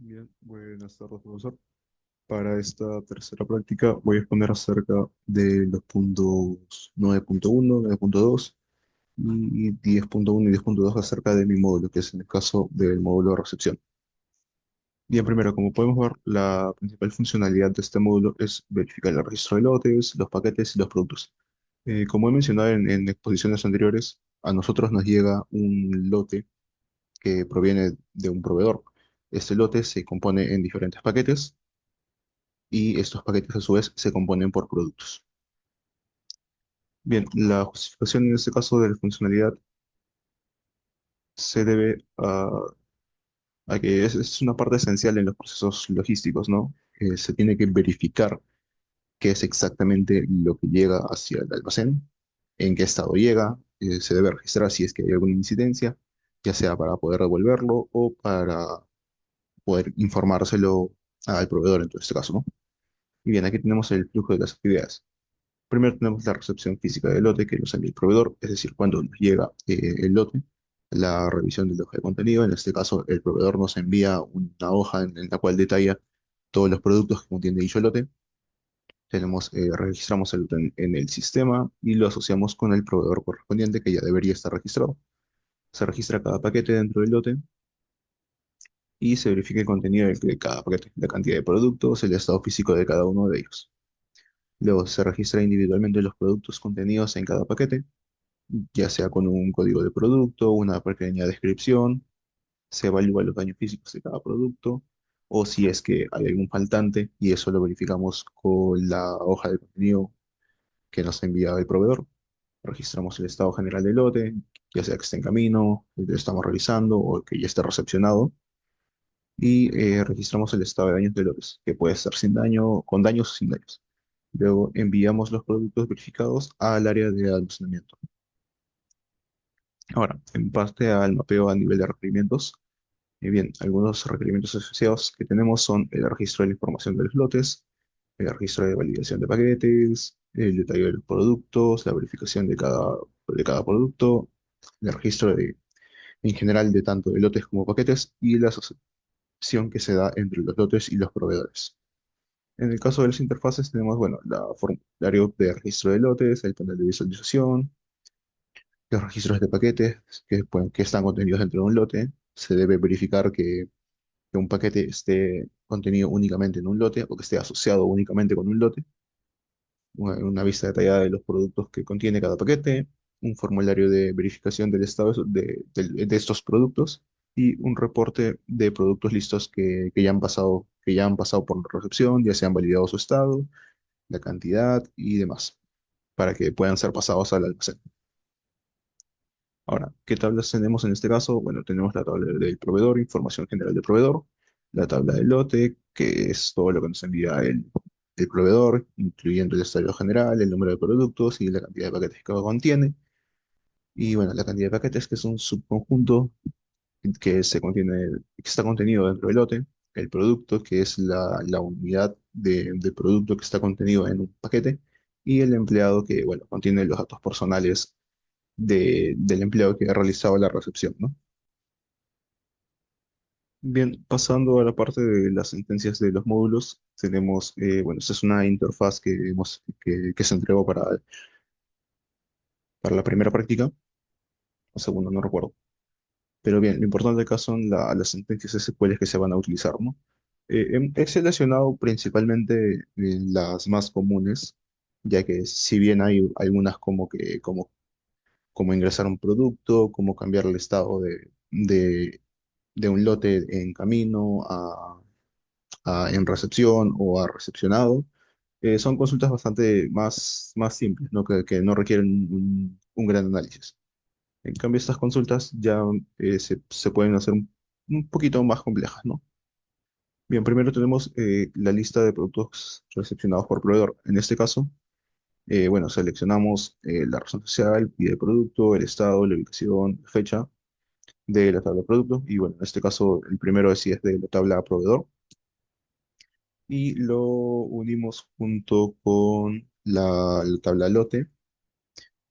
Bien, buenas tardes, profesor. Para esta tercera práctica voy a exponer acerca de los puntos 9.1, 9.2 y 10.1 y 10.2 acerca de mi módulo, que es en el caso del módulo de recepción. Bien, primero, como podemos ver, la principal funcionalidad de este módulo es verificar el registro de lotes, los paquetes y los productos. Como he mencionado en exposiciones anteriores, a nosotros nos llega un lote que proviene de un proveedor. Este lote se compone en diferentes paquetes y estos paquetes a su vez se componen por productos. Bien, la justificación en este caso de la funcionalidad se debe a que es una parte esencial en los procesos logísticos, ¿no? Se tiene que verificar qué es exactamente lo que llega hacia el almacén, en qué estado llega, se debe registrar si es que hay alguna incidencia, ya sea para poder devolverlo o para poder informárselo al proveedor en todo este caso, ¿no? Y bien, aquí tenemos el flujo de las actividades. Primero tenemos la recepción física del lote que nos envía el proveedor, es decir, cuando nos llega el lote, la revisión del hoja de contenido. En este caso, el proveedor nos envía una hoja en la cual detalla todos los productos que contiene dicho lote. Registramos el lote en el sistema y lo asociamos con el proveedor correspondiente que ya debería estar registrado. Se registra cada paquete dentro del lote y se verifica el contenido de cada paquete, la cantidad de productos, el estado físico de cada uno de ellos. Luego se registra individualmente los productos contenidos en cada paquete, ya sea con un código de producto, una pequeña descripción, se evalúa los daños físicos de cada producto, o si es que hay algún faltante, y eso lo verificamos con la hoja de contenido que nos envía el proveedor. Registramos el estado general del lote, ya sea que esté en camino, que lo estamos revisando o que ya esté recepcionado, y registramos el estado de daños de lotes, que puede ser sin daño, con daños o sin daños. Luego enviamos los productos verificados al área de almacenamiento. Ahora, en parte al mapeo a nivel de requerimientos, bien, algunos requerimientos asociados que tenemos son el registro de la información de los lotes, el registro de validación de paquetes, el detalle de los productos, la verificación de cada producto, el registro en general de tanto de lotes como paquetes y la asociación que se da entre los lotes y los proveedores. En el caso de las interfaces tenemos, bueno, la formulario de registro de lotes, el panel de visualización, los registros de paquetes que están contenidos dentro de un lote. Se debe verificar que un paquete esté contenido únicamente en un lote o que esté asociado únicamente con un lote, una vista detallada de los productos que contiene cada paquete, un formulario de verificación del estado de estos productos y un reporte de productos listos que ya han pasado por recepción, ya se han validado su estado, la cantidad y demás, para que puedan ser pasados al almacén. Ahora, ¿qué tablas tenemos en este caso? Bueno, tenemos la tabla del proveedor, información general del proveedor, la tabla del lote, que es todo lo que nos envía el proveedor, incluyendo el estado general, el número de productos y la cantidad de paquetes que contiene. Y bueno, la cantidad de paquetes, que es un subconjunto que está contenido dentro del lote, el producto, que es la unidad del producto que está contenido en un paquete, y el empleado, que bueno, contiene los datos personales del empleado que ha realizado la recepción, ¿no? Bien, pasando a la parte de las sentencias de los módulos, tenemos, bueno, esta es una interfaz que se entregó para la primera práctica, o segunda, no recuerdo. Pero bien, lo importante acá son las sentencias SQL que se van a utilizar, ¿no? He seleccionado principalmente las más comunes, ya que si bien hay algunas como ingresar un producto, como cambiar el estado de un lote en camino en recepción o a recepcionado. Son consultas bastante más simples, ¿no? Que no requieren un gran análisis. En cambio, estas consultas ya se pueden hacer un poquito más complejas, ¿no? Bien, primero tenemos la lista de productos recepcionados por proveedor. En este caso, bueno, seleccionamos la razón social, pide de producto, el estado, la ubicación, fecha de la tabla de producto. Y bueno, en este caso, el primero sí es de la tabla proveedor. Y lo unimos junto con la tabla lote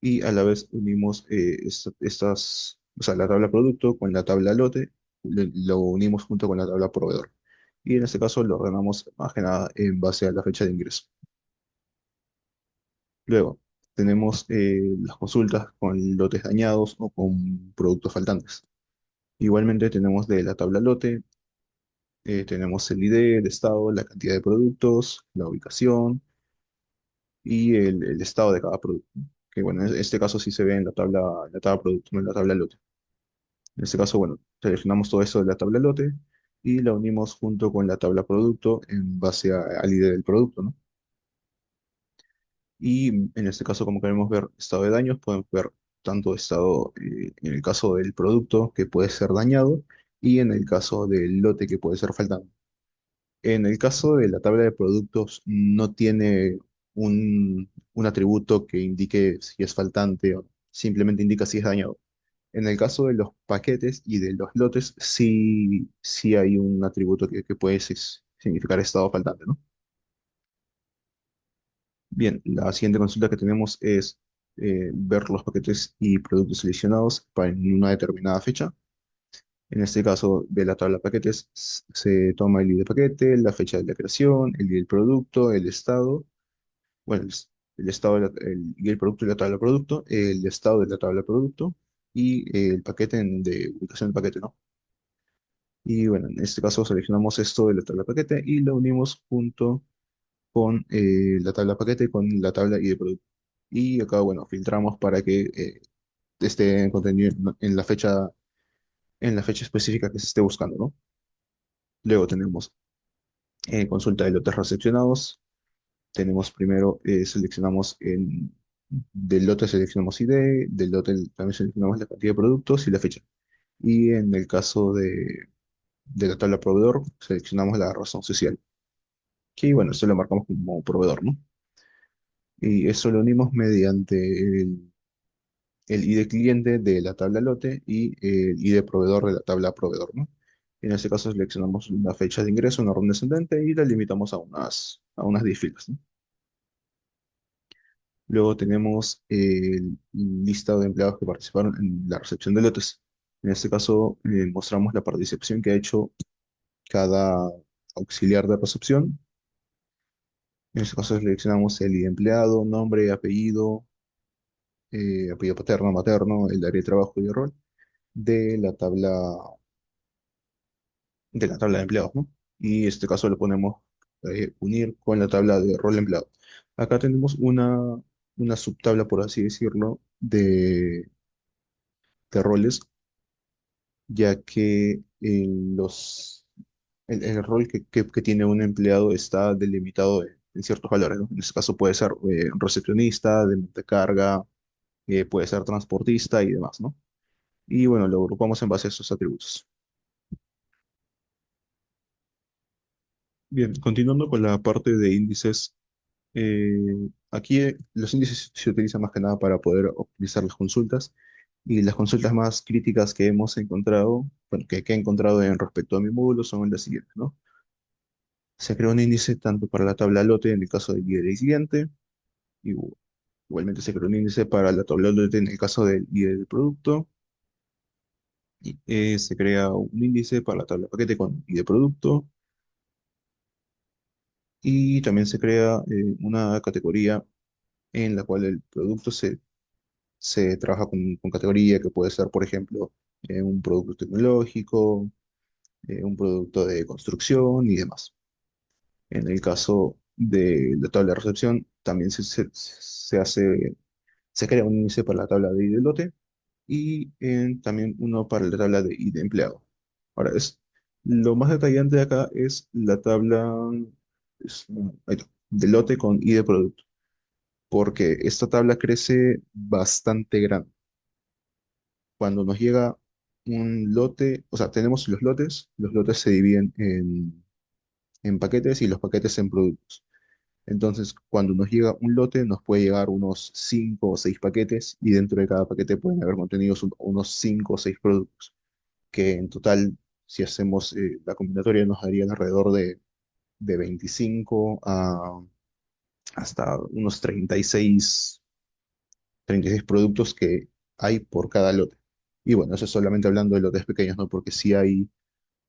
y a la vez unimos o sea, la tabla producto con la tabla lote, lo unimos junto con la tabla proveedor. y en este caso lo ordenamos más que nada en base a la fecha de ingreso. Luego, tenemos las consultas con lotes dañados o con productos faltantes. Igualmente tenemos de la tabla lote, tenemos el ID, el estado, la cantidad de productos, la ubicación y el estado de cada producto. Que bueno, en este caso sí se ve en la tabla producto, no en la tabla lote. En este caso, bueno, seleccionamos todo eso de la tabla lote y la unimos junto con la tabla producto en base al ID del producto, ¿no? Y en este caso, como queremos ver estado de daños, podemos ver tanto estado en el caso del producto que puede ser dañado y en el caso del lote que puede ser faltante. En el caso de la tabla de productos no tiene un atributo que indique si es faltante o simplemente indica si es dañado. En el caso de los paquetes y de los lotes, sí hay un atributo que puede significar estado faltante, ¿no? Bien, la siguiente consulta que tenemos es ver los paquetes y productos seleccionados en una determinada fecha. En este caso, de la tabla de paquetes se toma el ID de paquete, la fecha de la creación, el ID del producto, el estado, bueno, el estado y el producto y la tabla de producto, el estado de la tabla de producto y el paquete de ubicación del paquete, ¿no? Y bueno, en este caso seleccionamos esto de la tabla de paquete y lo unimos junto con la tabla de paquete con la tabla y de producto. Y acá, bueno, filtramos para que esté contenido en la fecha específica que se esté buscando, ¿no? Luego tenemos consulta de lotes recepcionados. Tenemos primero, seleccionamos del lote seleccionamos ID, del lote también seleccionamos la cantidad de productos y la fecha. Y en el caso de la tabla proveedor, seleccionamos la razón social. Que bueno, esto lo marcamos como proveedor, ¿no? Y eso lo unimos mediante el ID cliente de la tabla lote y el ID proveedor de la tabla proveedor, ¿no? En este caso seleccionamos la fecha de ingreso en orden descendente y la limitamos a unas 10 filas, ¿no? Luego tenemos el listado de empleados que participaron en la recepción de lotes. En este caso mostramos la participación que ha hecho cada auxiliar de recepción. En este caso seleccionamos el ID empleado, nombre, apellido, apellido paterno, materno, el área de trabajo y de rol de la tabla de empleados, ¿no? Y en este caso lo ponemos unir con la tabla de rol empleado. Acá tenemos una subtabla, por así decirlo, de roles, ya que el rol que tiene un empleado está delimitado en ciertos valores, ¿no? En este caso puede ser recepcionista, de montecarga, puede ser transportista y demás, ¿no? Y bueno, lo agrupamos en base a esos atributos. Bien, continuando con la parte de índices, aquí los índices se utilizan más que nada para poder optimizar las consultas y las consultas más críticas que hemos encontrado, bueno, que he encontrado en respecto a mi módulo son las siguientes, ¿no? Se crea un índice tanto para la tabla lote en el caso del líder y siguiente, y igualmente se crea un índice para la tabla lote en el caso del líder del producto, y se crea un índice para la tabla paquete con y de producto, y también se crea una categoría en la cual el producto se trabaja con categoría que puede ser, por ejemplo, un producto tecnológico, un producto de construcción y demás. En el caso de la tabla de recepción, también se crea un índice para la tabla de ID de lote y también uno para la tabla de ID de empleado. Ahora, lo más detallante de acá es la tabla ahí está, de lote con ID de producto, porque esta tabla crece bastante grande. Cuando nos llega un lote, o sea, tenemos los lotes se dividen en paquetes y los paquetes en productos. Entonces, cuando nos llega un lote, nos puede llegar unos 5 o 6 paquetes y dentro de cada paquete pueden haber contenidos unos 5 o 6 productos, que en total, si hacemos la combinatoria, nos darían alrededor de 25 hasta unos 36 productos que hay por cada lote. Y bueno, eso es solamente hablando de lotes pequeños, ¿no? Porque sí hay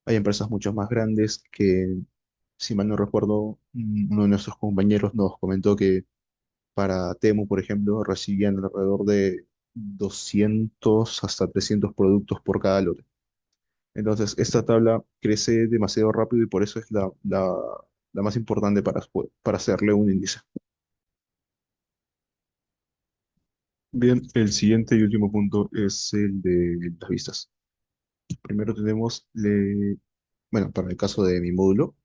Hay empresas mucho más grandes que, si mal no recuerdo, uno de nuestros compañeros nos comentó que para Temu, por ejemplo, recibían alrededor de 200 hasta 300 productos por cada lote. Entonces, esta tabla crece demasiado rápido y por eso es la más importante para hacerle un índice. Bien, el siguiente y último punto es el de las vistas. Primero tenemos, bueno, para el caso de mi módulo,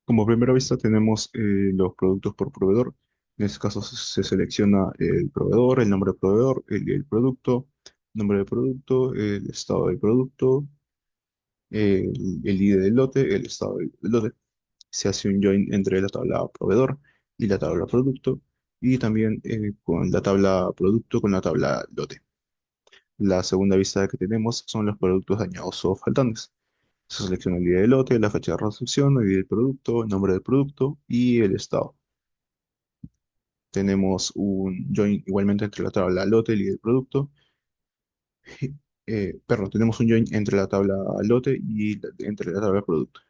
como primera vista tenemos los productos por proveedor. En este caso se selecciona el proveedor, el nombre del proveedor, el producto, nombre del producto, el estado del producto, el ID del lote, el estado del lote. Se hace un join entre la tabla proveedor y la tabla producto y también con la tabla producto con la tabla lote. La segunda vista que tenemos son los productos dañados o faltantes. Se selecciona el ID del lote, la fecha de recepción, el ID del producto, el nombre del producto y el estado. Tenemos un join igualmente entre la tabla lote y el producto. Perdón, tenemos un join entre la tabla lote y entre la tabla producto.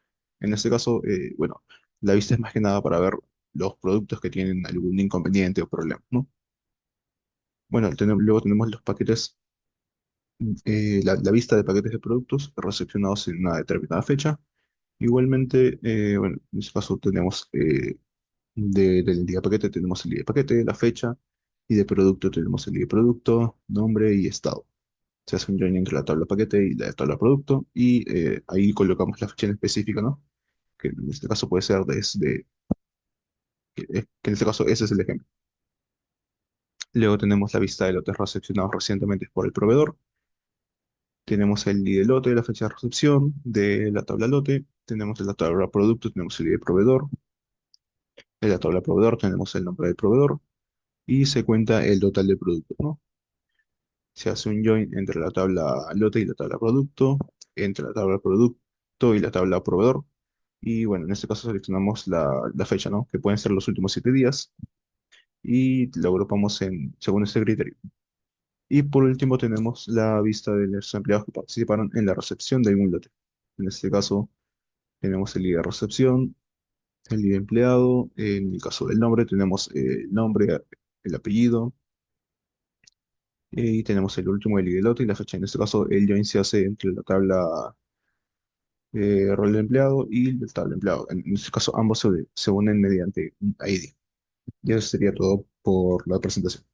En este caso, bueno, la vista es más que nada para ver los productos que tienen algún inconveniente o problema, ¿no? Bueno, luego tenemos los paquetes, la vista de paquetes de productos recepcionados en una determinada fecha. Igualmente, bueno, en este caso tenemos del día paquete tenemos el día paquete, la fecha, y de producto tenemos el día producto, nombre y estado. Se hace un join entre la tabla paquete y la tabla producto, y ahí colocamos la fecha en específica, ¿no? Que en este caso puede ser desde, que en este caso ese es el ejemplo. Luego tenemos la vista de lotes recepcionados recientemente por el proveedor. Tenemos el ID de lote, la fecha de recepción de la tabla lote. Tenemos en la tabla producto, tenemos el ID de proveedor. En la tabla proveedor tenemos el nombre del proveedor y se cuenta el total de productos, ¿no? Se hace un join entre la tabla lote y la tabla producto, entre la tabla producto y la tabla proveedor. Y bueno, en este caso seleccionamos la fecha, ¿no? Que pueden ser los últimos 7 días y lo agrupamos según este criterio. Y por último tenemos la vista de los empleados que participaron en la recepción de algún lote. En este caso tenemos el ID de recepción, el ID de empleado, en el caso del nombre tenemos el nombre, el apellido, y tenemos el último, el ID del lote y la fecha. En este caso el join se hace entre la tabla rol de empleado y la tabla empleado. En este caso ambos se unen mediante un ID. Y eso sería todo por la presentación.